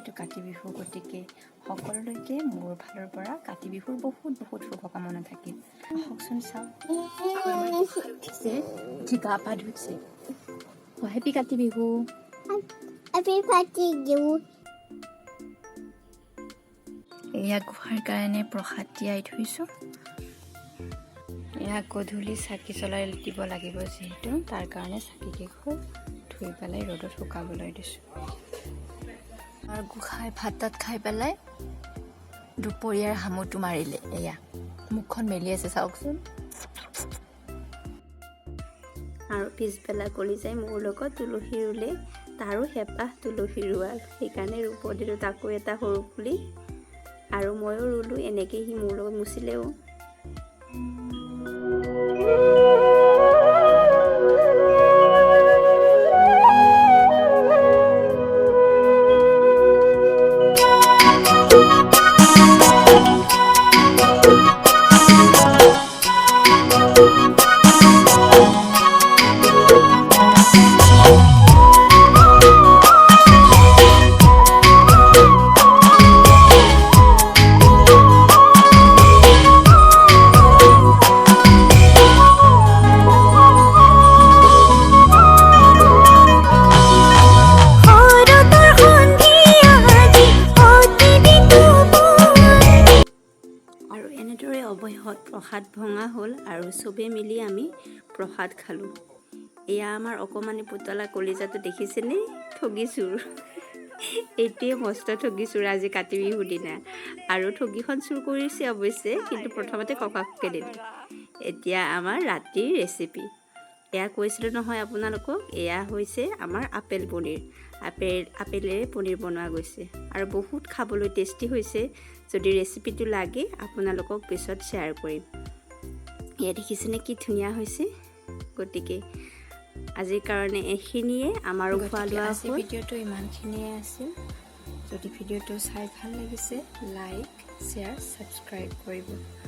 যিহেতু কাতি বিহু গতিকে সকলোলৈকে মোৰ ফালৰ পৰা কাতি বিহুৰ বহুত বহুত শুভকামনা থাকিল আহকচোন চাওঁ উঠিছে উঠি গা পা ধুইছে হেপী কাতি বিহু এয়া গোহাৰ কাৰণে প্ৰসাদ তিয়াই থৈছোঁ এয়া গধূলি চাকি জ্বলাই দিব লাগিব যিহেতু তাৰ কাৰণে চাকিকেইখন ধুই পেলাই ৰ'দত শুকাবলৈ দিছোঁ আৰু গোসাঁই ভাত তাত খাই পেলাই দুপৰীয়াৰ হামুটো মাৰিলে এয়া মুখখন মেলি আছে চাওকচোন আৰু পিছবেলা কৰি যায় মোৰ লগত তুলসী ৰুলে তাৰো হেঁপাহ তুলসী ৰোৱাৰ সেইকাৰণে ৰুব দিলোঁ তাকো এটা সৰু পুলি আৰু ময়ো ৰুলোঁ এনেকৈ সি মোৰ লগত মুচিলেও অৱশেষত প্ৰসাদ ভঙা হ'ল আৰু চবেই মিলি আমি প্ৰসাদ খালোঁ এয়া আমাৰ অকণমানি পুতলা কলিজাটো দেখিছেনে ঠগিচোৰ এইটোৱে মস্ত ঠগিচোৰ আজি কাতি বিহুৰ দিনা আৰু ঠগিখন চুৰ কৰিছে অৱশ্যে কিন্তু প্ৰথমতে ককাকে দিলে এতিয়া আমাৰ ৰাতিৰ ৰেচিপি এয়া কৈছিলোঁ নহয় আপোনালোকক এয়া হৈছে আমাৰ আপেল পনীৰ আপেলেৰে পনীৰ বনোৱা গৈছে আৰু বহুত খাবলৈ টেষ্টি হৈছে যদি ৰেচিপিটো লাগে আপোনালোকক পিছত শ্বেয়াৰ কৰিম এয়া দেখিছেনে কি ধুনীয়া হৈছে গতিকে আজিৰ কাৰণে এইখিনিয়ে আমাৰো খোৱা লোৱা হ'ল ভিডিঅ'টো ইমানখিনিয়ে আছিল যদি ভিডিঅ'টো চাই ভাল লাগিছে লাইক শ্বেয়াৰ ছাবস্ক্ৰাইব কৰিব